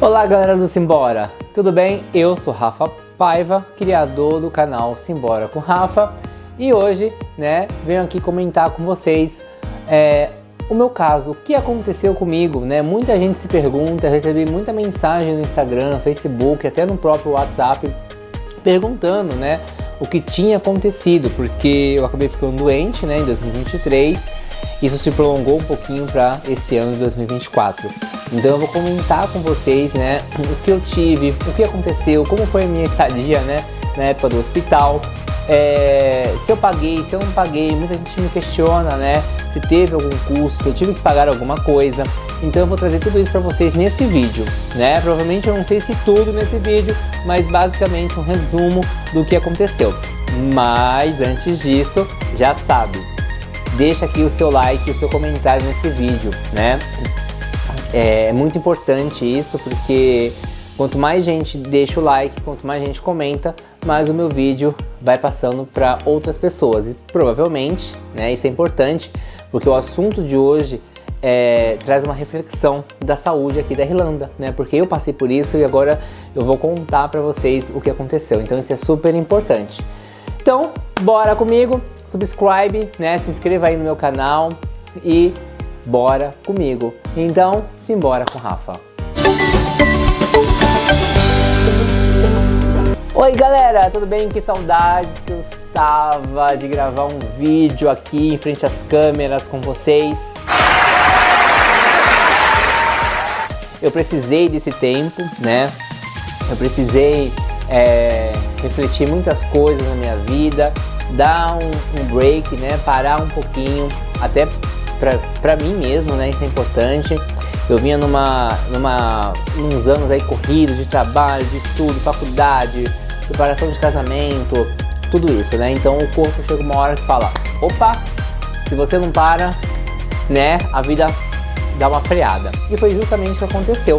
Olá galera do Simbora, tudo bem? Eu sou Rafa Paiva, criador do canal Simbora com Rafa, e hoje, venho aqui comentar com vocês o meu caso, o que aconteceu comigo, Muita gente se pergunta, eu recebi muita mensagem no Instagram, Facebook, até no próprio WhatsApp, perguntando, o que tinha acontecido, porque eu acabei ficando doente, em 2023, isso se prolongou um pouquinho para esse ano de 2024. Então eu vou comentar com vocês, o que eu tive, o que aconteceu, como foi a minha estadia, na época do hospital, se eu paguei, se eu não paguei. Muita gente me questiona, se teve algum custo, se eu tive que pagar alguma coisa. Então eu vou trazer tudo isso para vocês nesse vídeo, Provavelmente eu não sei se tudo nesse vídeo, mas basicamente um resumo do que aconteceu. Mas antes disso, já sabe, deixa aqui o seu like e o seu comentário nesse vídeo, É muito importante isso, porque quanto mais gente deixa o like, quanto mais gente comenta, mais o meu vídeo vai passando para outras pessoas. E provavelmente, isso é importante, porque o assunto de hoje traz uma reflexão da saúde aqui da Irlanda, Porque eu passei por isso e agora eu vou contar para vocês o que aconteceu. Então isso é super importante. Então, bora comigo, subscribe, se inscreva aí no meu canal e bora comigo. Então, simbora com Rafa. Oi galera, tudo bem? Que saudades que eu estava de gravar um vídeo aqui em frente às câmeras com vocês. Eu precisei desse tempo, Eu precisei refletir muitas coisas na minha vida, dar um break, Parar um pouquinho, até pra mim mesmo, Isso é importante. Eu vinha uns anos aí corridos de trabalho, de estudo, faculdade, preparação de casamento, tudo isso, Então o corpo chega uma hora que fala, opa, se você não para, a vida dá uma freada. E foi justamente isso que aconteceu,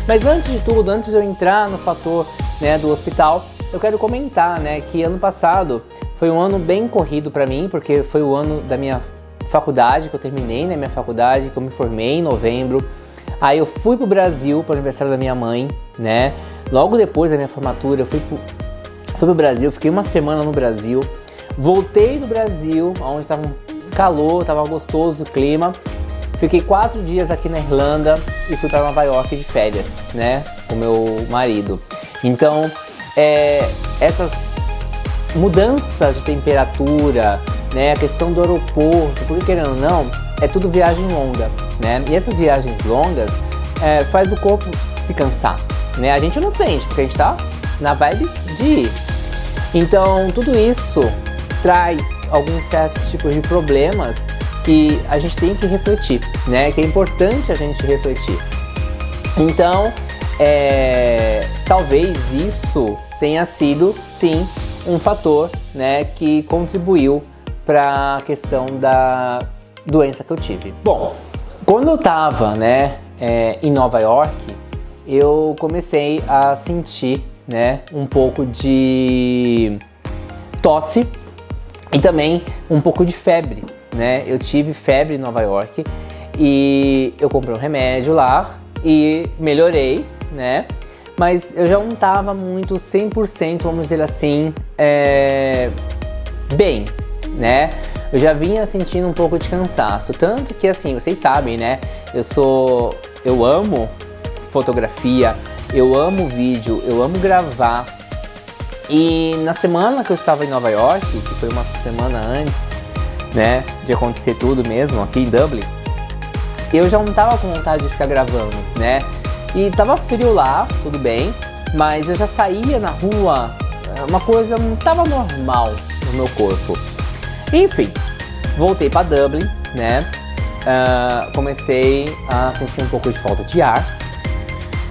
Mas antes de tudo, antes de eu entrar no fator, do hospital, eu quero comentar, que ano passado foi um ano bem corrido pra mim, porque foi o ano da minha faculdade, que eu terminei, minha faculdade, que eu me formei em novembro. Aí eu fui pro Brasil para o aniversário da minha mãe, Logo depois da minha formatura, eu fui pro Brasil, fiquei uma semana no Brasil. Voltei do Brasil, onde estava um calor, tava gostoso o clima. Fiquei 4 dias aqui na Irlanda e fui para Nova York de férias, com meu marido. Então, essas mudanças de temperatura, a questão do aeroporto, porque querendo ou não, é tudo viagem longa, E essas viagens longas faz o corpo se cansar, A gente não sente, porque a gente tá na vibes de ir. Então, tudo isso traz alguns certos tipos de problemas que a gente tem que refletir, Que é importante a gente refletir. Então, talvez isso tenha sido, sim, um fator, que contribuiu para a questão da doença que eu tive. Bom, quando eu tava, em Nova York, eu comecei a sentir, um pouco de tosse e também um pouco de febre, Eu tive febre em Nova York e eu comprei um remédio lá e melhorei, Mas eu já não tava muito 100%, vamos dizer assim, bem, Eu já vinha sentindo um pouco de cansaço, tanto que assim, vocês sabem, eu amo fotografia, eu amo vídeo, eu amo gravar. E na semana que eu estava em Nova York, que foi uma semana antes, de acontecer tudo mesmo aqui em Dublin, eu já não tava com vontade de ficar gravando, E tava frio lá, tudo bem, mas eu já saía na rua, uma coisa não tava normal no meu corpo. Enfim, voltei para Dublin, comecei a sentir um pouco de falta de ar,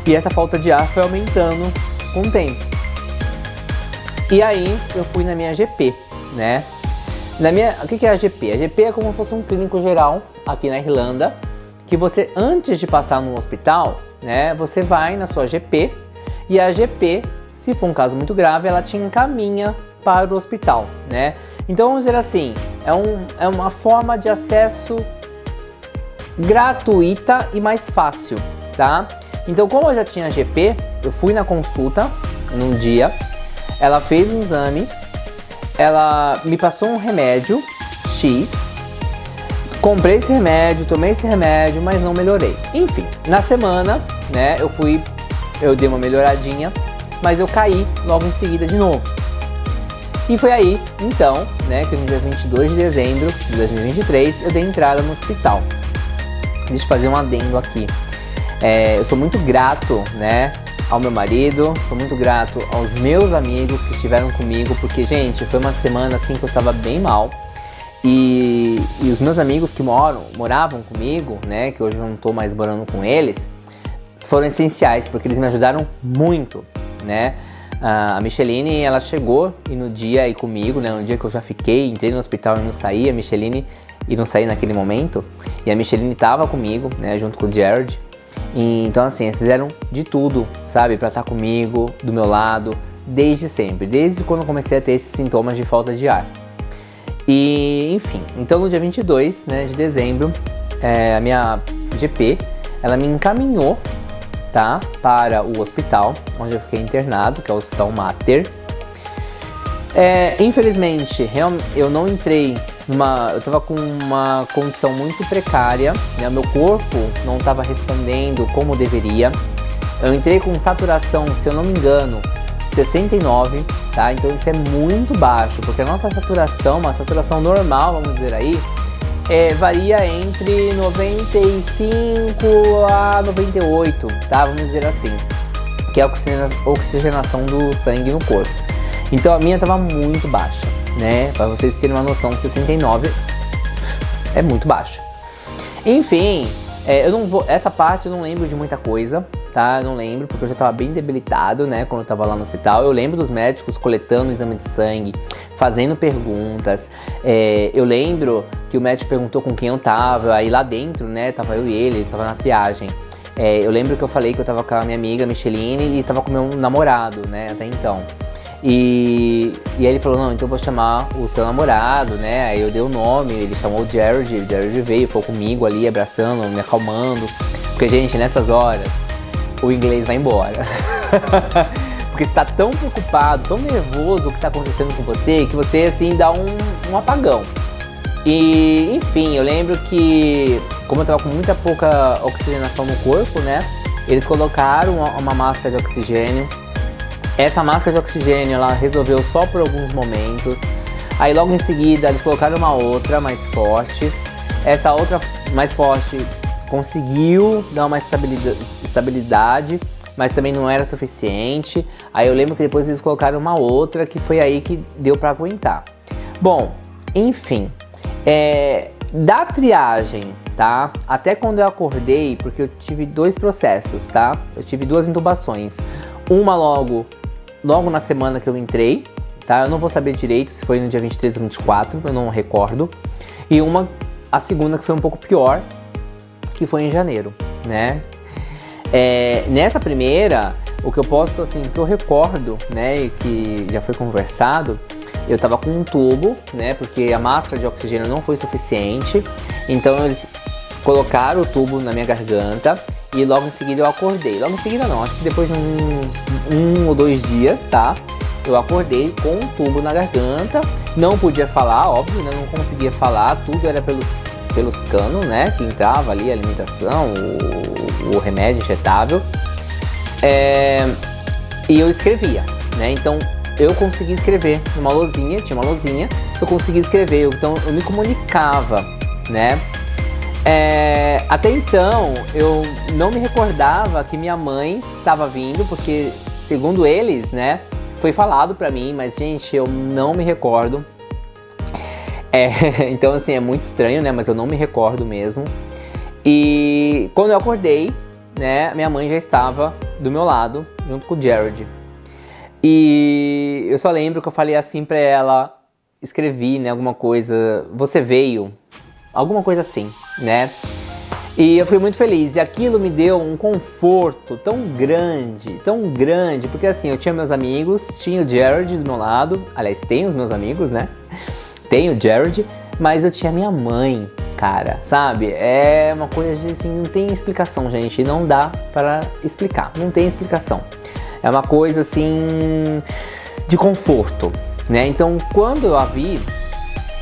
e essa falta de ar foi aumentando com o tempo. E aí eu fui na minha GP, O que é a GP? A GP é como se fosse um clínico geral aqui na Irlanda, que você, antes de passar no hospital, você vai na sua GP, e a GP, se for um caso muito grave, ela te encaminha para o hospital, Então vamos dizer assim, é uma forma de acesso gratuita e mais fácil, tá? Então, como eu já tinha GP, eu fui na consulta num dia, ela fez um exame, ela me passou um remédio X, comprei esse remédio, tomei esse remédio, mas não melhorei. Enfim, na semana, né, eu dei uma melhoradinha, mas eu caí logo em seguida de novo. E foi aí, então, né, que no dia 22 de dezembro de 2023, eu dei entrada no hospital. Deixa eu fazer um adendo aqui. Eu sou muito grato, né, ao meu marido, sou muito grato aos meus amigos que estiveram comigo, porque, gente, foi uma semana assim que eu tava bem mal. E os meus amigos que moravam comigo, né, que hoje eu não tô mais morando com eles, foram essenciais, porque eles me ajudaram muito, né. A Micheline, ela chegou e no dia aí comigo, né, no dia que eu já entrei no hospital e não saí, a Micheline e não saí naquele momento, e a Micheline tava comigo, né, junto com o Jared. E, então assim, eles fizeram de tudo, sabe, pra estar comigo, do meu lado, desde sempre, desde quando eu comecei a ter esses sintomas de falta de ar. E, enfim, então no dia 22, né, de dezembro, a minha GP, ela me encaminhou, tá, para o hospital onde eu fiquei internado, que é o Hospital Mater. Infelizmente, eu não entrei eu tava com uma condição muito precária, né? Meu corpo não estava respondendo como deveria. Eu entrei com saturação, se eu não me engano, 69, tá? Então isso é muito baixo, porque a nossa saturação, uma saturação normal, vamos dizer aí, varia entre 95 a 98, tá? Vamos dizer assim, que é a oxigenação do sangue no corpo. Então a minha tava muito baixa, né? Para vocês terem uma noção, 69 é muito baixo. Enfim, essa parte eu não lembro de muita coisa, tá? Eu não lembro, porque eu já tava bem debilitado, né? Quando eu tava lá no hospital. Eu lembro dos médicos coletando o exame de sangue, fazendo perguntas. Eu lembro que o médico perguntou com quem eu tava, aí lá dentro, né? Tava eu e ele tava na triagem. Eu lembro que eu falei que eu tava com a minha amiga Micheline e tava com meu namorado, né? Até então. E aí ele falou, não, então eu vou chamar o seu namorado, né? Aí eu dei o nome, ele chamou o Jared veio, foi comigo ali, abraçando, me acalmando. Porque, gente, nessas horas, o inglês vai embora. Porque você tá tão preocupado, tão nervoso com o que tá acontecendo com você, que você, assim, dá um apagão. E, enfim, eu lembro que, como eu tava com muita pouca oxigenação no corpo, né? Eles colocaram uma máscara de oxigênio. Essa máscara de oxigênio, ela resolveu só por alguns momentos. Aí logo em seguida eles colocaram uma outra mais forte. Essa outra mais forte conseguiu dar uma estabilidade, mas também não era suficiente. Aí eu lembro que depois eles colocaram uma outra, que foi aí que deu pra aguentar. Bom, enfim, da triagem, tá? Até quando eu acordei, porque eu tive 2 processos, tá? Eu tive 2 intubações. Uma logo na semana que eu entrei, tá? Eu não vou saber direito se foi no dia 23 ou 24, eu não recordo. E a segunda que foi um pouco pior, que foi em janeiro, né? Nessa primeira, o que eu posso, assim, que eu recordo, né, e que já foi conversado, eu tava com um tubo, né, porque a máscara de oxigênio não foi suficiente, então eles colocaram o tubo na minha garganta e logo em seguida eu acordei. Logo em seguida não, acho que depois de um ou 2 dias, tá, eu acordei com um tubo na garganta, não podia falar, óbvio, né, não conseguia falar, tudo era pelos canos, né, que entrava ali a alimentação, o remédio injetável, e eu escrevia, né, então eu consegui escrever numa lousinha, tinha uma lousinha, eu consegui escrever, então eu me comunicava, né. Até então eu não me recordava que minha mãe estava vindo, porque segundo eles, né, foi falado pra mim, mas gente, eu não me recordo. Então assim, é muito estranho, né, mas eu não me recordo mesmo. E quando eu acordei, né, minha mãe já estava do meu lado, junto com o Jared. E eu só lembro que eu falei assim pra ela, escrevi, né, alguma coisa, você veio, alguma coisa assim, né. E eu fui muito feliz, e aquilo me deu um conforto tão grande, porque assim, eu tinha meus amigos, tinha o Jared do meu lado, aliás, tenho os meus amigos, né, tenho o Jared, mas eu tinha minha mãe, cara, sabe? É uma coisa de, assim, não tem explicação, gente, não dá para explicar, não tem explicação. É uma coisa, assim, de conforto, né? Então, quando eu a vi,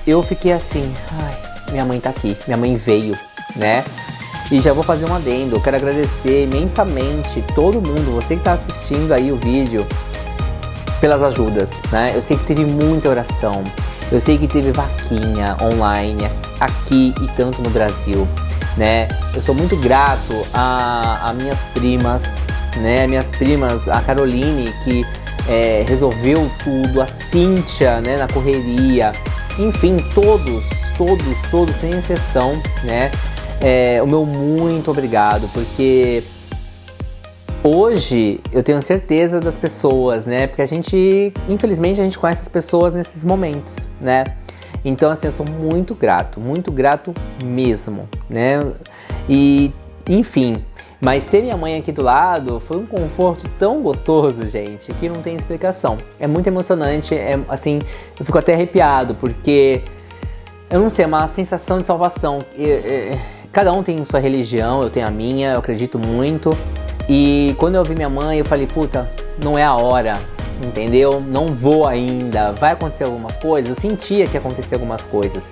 eu fiquei assim, ai, minha mãe tá aqui, minha mãe veio, né? E já vou fazer um adendo, eu quero agradecer imensamente todo mundo, você que tá assistindo aí o vídeo, pelas ajudas, né? Eu sei que teve muita oração, eu sei que teve vaquinha online aqui e tanto no Brasil, né? Eu sou muito grato a minhas primas, né? Minhas primas, a Caroline, que resolveu tudo, a Cíntia, né? Na correria, enfim, todos, sem exceção, né? O meu muito obrigado, porque hoje eu tenho certeza das pessoas, né? Porque infelizmente a gente conhece as pessoas nesses momentos, né? Então, assim, eu sou muito grato mesmo, né? E, enfim, mas ter minha mãe aqui do lado foi um conforto tão gostoso, gente, que não tem explicação. É muito emocionante, assim, eu fico até arrepiado, porque, eu não sei, é uma sensação de salvação. Cada um tem sua religião, eu tenho a minha, eu acredito muito. E quando eu vi minha mãe, eu falei, puta, não é a hora, entendeu? Não vou ainda, vai acontecer algumas coisas. Eu sentia que ia acontecer algumas coisas,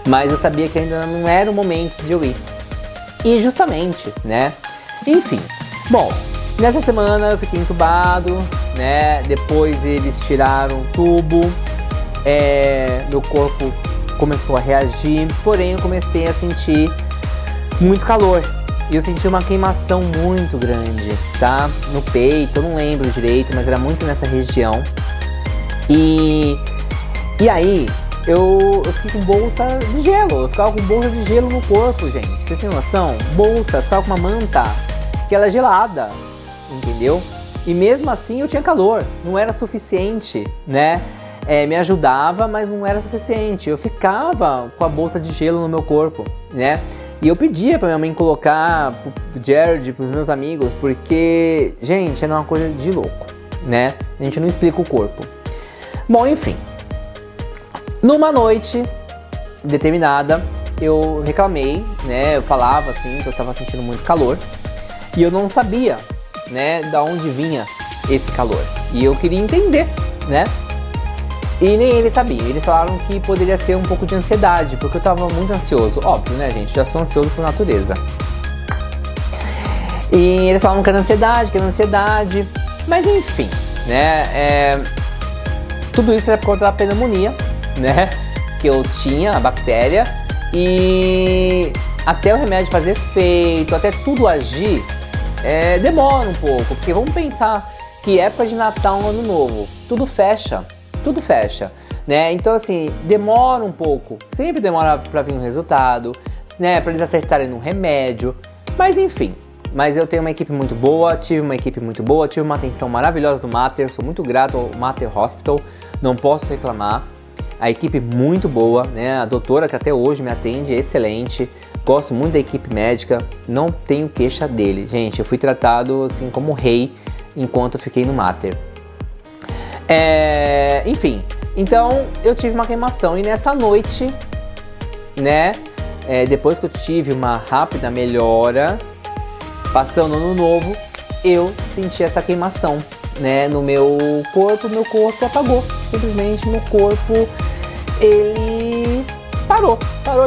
mas eu sabia que ainda não era o momento de eu ir. E justamente, né? Enfim, bom, nessa semana eu fiquei entubado, né? Depois eles tiraram o tubo, meu corpo começou a reagir, porém eu comecei a sentir muito calor. E eu senti uma queimação muito grande, tá? No peito, eu não lembro direito, mas era muito nessa região. E aí, eu fiquei com bolsa de gelo. Eu ficava com bolsa de gelo no corpo, gente. Vocês têm noção? Bolsa, eu ficava com uma manta que ela é gelada, entendeu? E mesmo assim eu tinha calor, não era suficiente, né? Me ajudava, mas não era suficiente. Eu ficava com a bolsa de gelo no meu corpo, né? E eu pedia pra minha mãe colocar pro Jared, pros meus amigos, porque, gente, era uma coisa de louco, né? A gente não explica o corpo. Bom, enfim. Numa noite determinada, eu reclamei, né? Eu falava assim, que eu tava sentindo muito calor. E eu não sabia, né, da onde vinha esse calor. E eu queria entender, né? E nem eles sabiam, eles falaram que poderia ser um pouco de ansiedade, porque eu tava muito ansioso, óbvio, né, gente, já sou ansioso por natureza. E eles falavam que era ansiedade, mas enfim, né, tudo isso era por conta da pneumonia, né, que eu tinha, a bactéria, e até o remédio fazer efeito, até tudo agir, demora um pouco, porque vamos pensar que época de Natal, Ano Novo, tudo fecha, né? Então, assim, demora um pouco, sempre demora pra vir um resultado, né? Pra eles acertarem no remédio, mas enfim. Mas eu tenho uma equipe muito boa, tive uma atenção maravilhosa do Mater, sou muito grato ao Mater Hospital, não posso reclamar. A equipe muito boa, né? A doutora que até hoje me atende é excelente, gosto muito da equipe médica, não tenho queixa dele. Gente, eu fui tratado assim como rei enquanto eu fiquei no Mater. Enfim, então eu tive uma queimação e nessa noite, né, depois que eu tive uma rápida melhora, passando no Ano Novo, eu senti essa queimação, né, no meu corpo apagou, simplesmente meu corpo, ele parou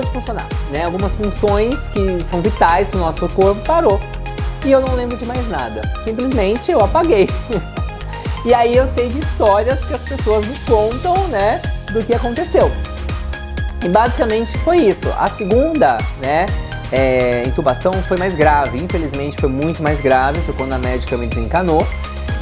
de funcionar, né, algumas funções que são vitais no nosso corpo parou, e eu não lembro de mais nada, simplesmente eu apaguei. E aí eu sei de histórias que as pessoas me contam, né, do que aconteceu. E basicamente foi isso. A segunda, né, intubação foi mais grave. Infelizmente foi muito mais grave. Foi quando a médica me desencanou.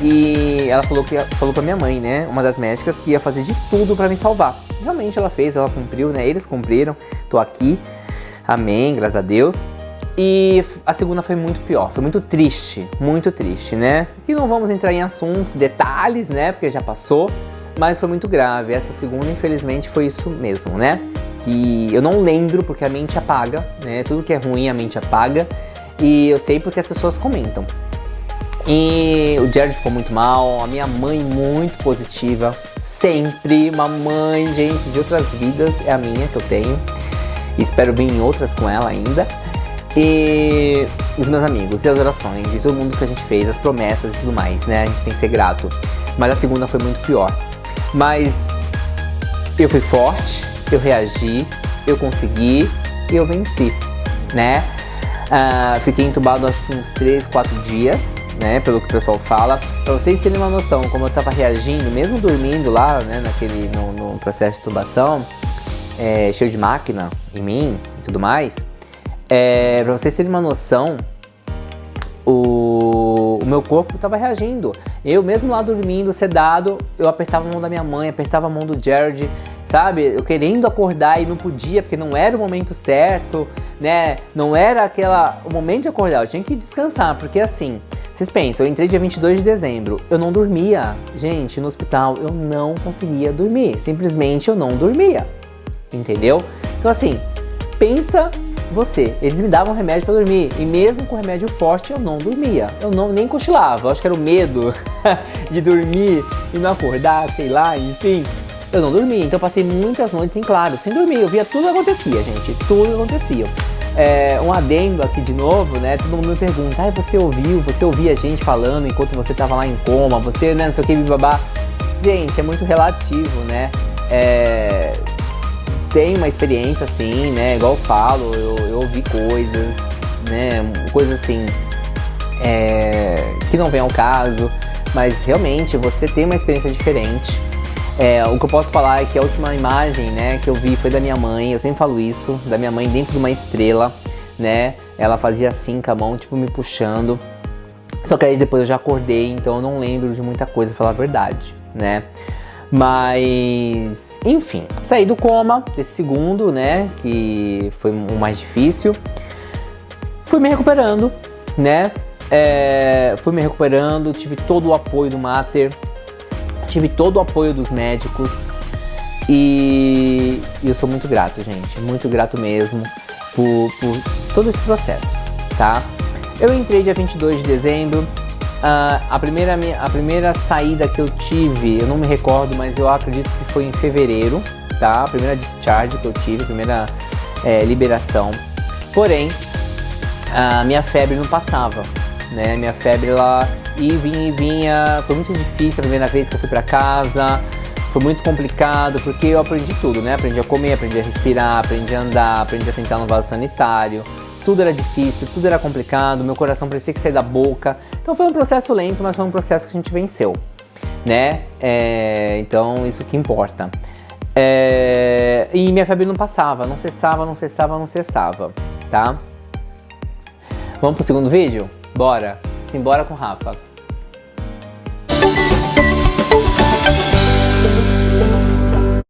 E ela falou pra minha mãe, né, uma das médicas, que ia fazer de tudo pra me salvar. Realmente ela fez, ela cumpriu, né, eles cumpriram. Tô aqui. Amém, graças a Deus. E a segunda foi muito pior, foi muito triste, né? Que não vamos entrar em assuntos, detalhes, né? Porque já passou, mas foi muito grave. Essa segunda, infelizmente, foi isso mesmo, né? Que eu não lembro porque a mente apaga, né? Tudo que é ruim a mente apaga. E eu sei porque as pessoas comentam. E o Jared ficou muito mal, a minha mãe muito positiva, sempre. Uma mãe, gente, de outras vidas, é a minha que eu tenho. E espero vir em outras com ela ainda. E os meus amigos, e as orações, e todo mundo que a gente fez, as promessas e tudo mais, né? A gente tem que ser grato. Mas a segunda foi muito pior. Mas eu fui forte, eu reagi, eu consegui e eu venci, né? Fiquei entubado acho que uns 3, 4 dias, né? Pelo que o pessoal fala. Pra vocês terem uma noção, como eu tava reagindo, mesmo dormindo lá, né? No processo de intubação, cheio de máquina em mim e tudo mais. Pra vocês terem uma noção, o meu corpo estava reagindo. Eu mesmo lá dormindo, sedado, eu apertava a mão da minha mãe, apertava a mão do Jared, sabe? Eu querendo acordar e não podia, porque não era o momento certo, né? Não era o momento de acordar, eu tinha que descansar, porque assim, vocês pensam, eu entrei dia 22 de dezembro, eu não dormia. Gente, no hospital eu não conseguia dormir, simplesmente eu não dormia, entendeu? Então assim, pensa você, eles me davam remédio pra dormir, e mesmo com remédio forte eu não dormia, eu nem cochilava, eu acho que era o medo de dormir e não acordar, sei lá, enfim, eu não dormia, então eu passei muitas noites em claro, sem dormir, eu via tudo que acontecia, gente, tudo acontecia. Um adendo aqui de novo, né, todo mundo me pergunta, você ouvia a gente falando enquanto você tava lá em coma, você, né, não sei o que, babá. Gente, é muito relativo, né, tem uma experiência assim, né, igual eu falo, eu ouvi coisas, né, coisas assim, que não vem ao caso, mas realmente você tem uma experiência diferente. O que eu posso falar é que a última imagem, né, que eu vi foi da minha mãe, eu sempre falo isso, da minha mãe dentro de uma estrela, né, ela fazia assim com a mão, tipo me puxando, só que aí depois eu já acordei, então eu não lembro de muita coisa, pra falar a verdade, né. Mas, enfim, saí do coma, desse segundo, né, que foi o mais difícil. Fui me recuperando, né, tive todo o apoio do Mater, tive todo o apoio dos médicos e eu sou muito grato, gente, muito grato mesmo por todo esse processo, tá? Eu entrei dia 22 de dezembro. A primeira saída que eu tive, eu não me recordo, mas eu acredito que foi em fevereiro, tá? A primeira discharge que eu tive, a primeira liberação. Porém, a minha febre não passava, né? Minha febre, ela ia e vinha. Foi muito difícil a primeira vez que eu fui pra casa. Foi muito complicado, porque eu aprendi tudo, né? Aprendi a comer, aprendi a respirar, aprendi a andar, aprendi a sentar no vaso sanitário. Tudo era difícil, tudo era complicado, meu coração parecia que saía da boca. Então foi um processo lento, mas foi um processo que a gente venceu, né? Então isso que importa. E minha febre não passava, não cessava, tá? Vamos pro segundo vídeo? Bora! Simbora com o Rafa.